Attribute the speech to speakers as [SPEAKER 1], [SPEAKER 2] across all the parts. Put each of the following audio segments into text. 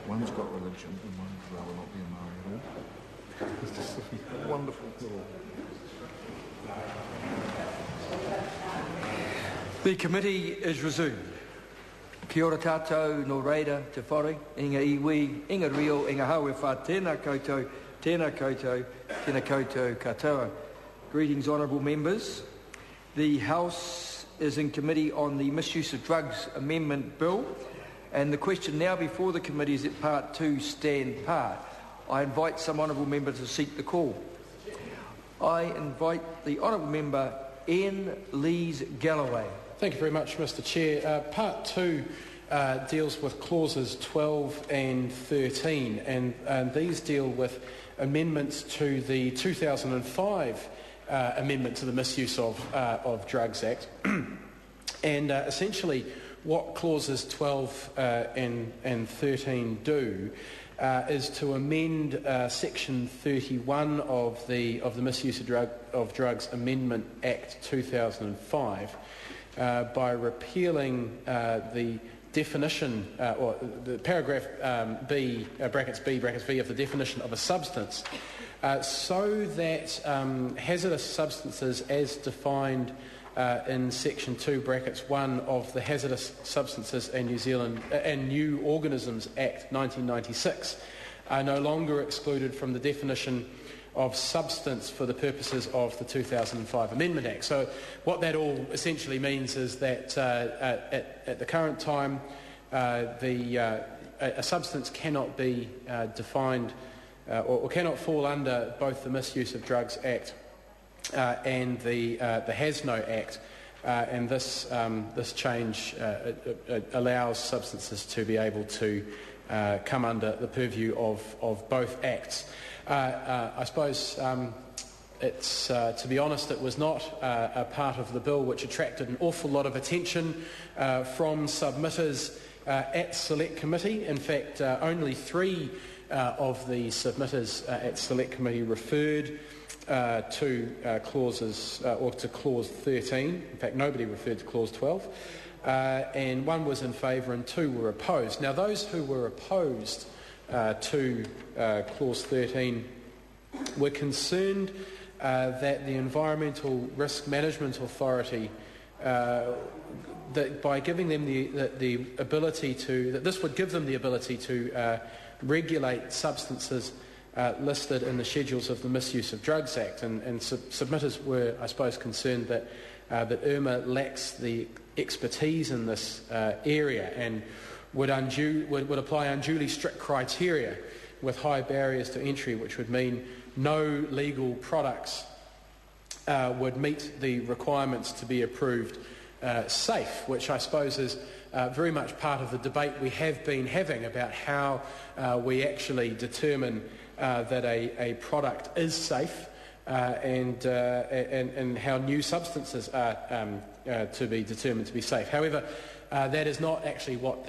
[SPEAKER 1] One's got religion and one's rather not be a Māori at all. It's just a wonderful little...
[SPEAKER 2] The committee is resumed. Kia ora tātou, no reira, te whare, inga iwi, inga rio, inga hawe wha, tēnā koutou, tēnā koutou, tēnā koutou katoa. Greetings, honourable members. The House is in committee on the Misuse of Drugs Amendment Bill, and the question now before the committee is that Part 2 stand part. I invite some honourable member to seek the call. I invite the honourable member Ian Lees-Galloway.
[SPEAKER 3] Thank you very much, Mr Chair. Part 2 deals with clauses 12 and 13, and these deal with amendments to the 2005 amendment to the Misuse of Drugs Act. And essentially what clauses 12 and 13 do is to amend Section 31 of the Misuse of Drugs Amendment Act 2005 by repealing the definition, or the paragraph B, brackets B, brackets V of the definition of a substance, so that hazardous substances as defined in Section 2, brackets 1 of the Hazardous Substances and New Zealand and New Organisms Act 1996 are no longer excluded from the definition of substance for the purposes of the 2005 Amendment Act. So what that all essentially means is that at the current time a substance cannot be defined or cannot fall under both the Misuse of Drugs Act and the HASNO Act, and this change allows substances to be able to come under the purview of both acts. I suppose it's, to be honest, it was not a part of the bill which attracted an awful lot of attention from submitters at Select Committee. In fact, only 3 of the submitters at Select Committee referred to clauses, or to clause 13. In fact, nobody referred to clause 12. And 1 was in favour and 2 were opposed. Now, those who were opposed to clause 13 were concerned that the Environmental Risk Management Authority, that by giving them the ability to, that this would give them the ability to regulate substances listed in the schedules of the Misuse of Drugs Act, and submitters were, I suppose, concerned that IRMA lacks the expertise in this area and would apply unduly strict criteria with high barriers to entry, which would mean no legal products would meet the requirements to be approved safe, which I suppose is very much part of the debate we have been having about how we actually determine that a product is safe and how new substances are to be determined to be safe. However, that is not actually what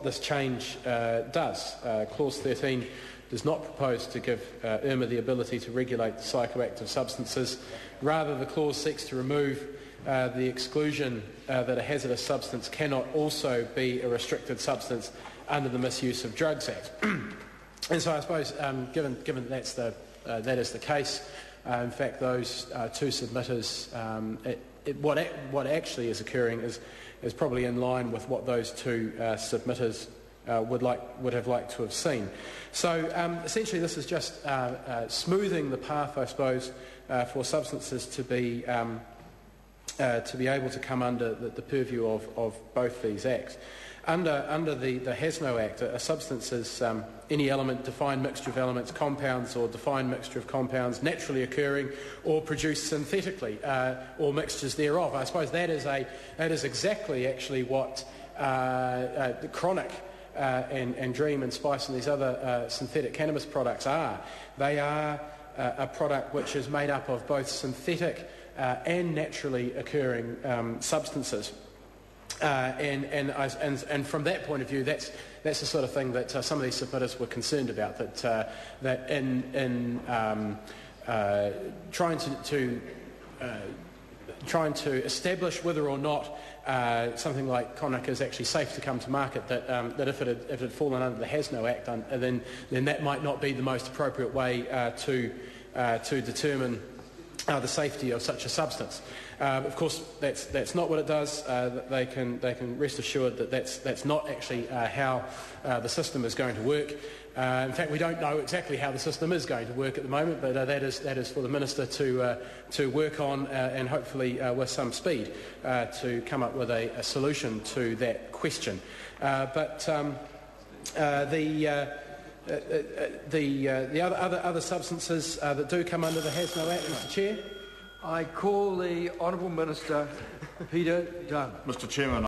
[SPEAKER 3] this change does. Clause 13 does not propose to give IRMA the ability to regulate psychoactive substances. Rather, the clause seeks to remove the exclusion that a hazardous substance cannot also be a restricted substance under the Misuse of Drugs Act. And so I suppose, given that that is the case, in fact, those 2 submitters, what actually is occurring is probably in line with what those 2 submitters would have liked to have seen. So essentially, this is just smoothing the path, I suppose, for substances to be able to come under the purview of both these acts. Under the HASNO Act, a substance is any element, defined mixture of elements, compounds or defined mixture of compounds naturally occurring or produced synthetically, or mixtures thereof. I suppose that is exactly actually what the Chronic and Dream and Spice and these other synthetic cannabis products are. They are a product which is made up of both synthetic and naturally occurring substances. And from that point of view, that's the sort of thing that some of these submitters were concerned about. That in trying to trying to establish whether or not something like Connacht is actually safe to come to market, that if it had fallen under the Has No Act, then that might not be the most appropriate way to determine the safety of such a substance. Of course, that's not what it does. They can rest assured that that's not actually how the system is going to work. In fact, we don't know exactly how the system is going to work at the moment, but that is for the Minister to work on and hopefully with some speed to come up with a solution to that question. The other substances that do come under the Has No Act, Mr. Chair.
[SPEAKER 2] I call the Honourable Minister Peter Dunn.
[SPEAKER 1] Mr Chairman.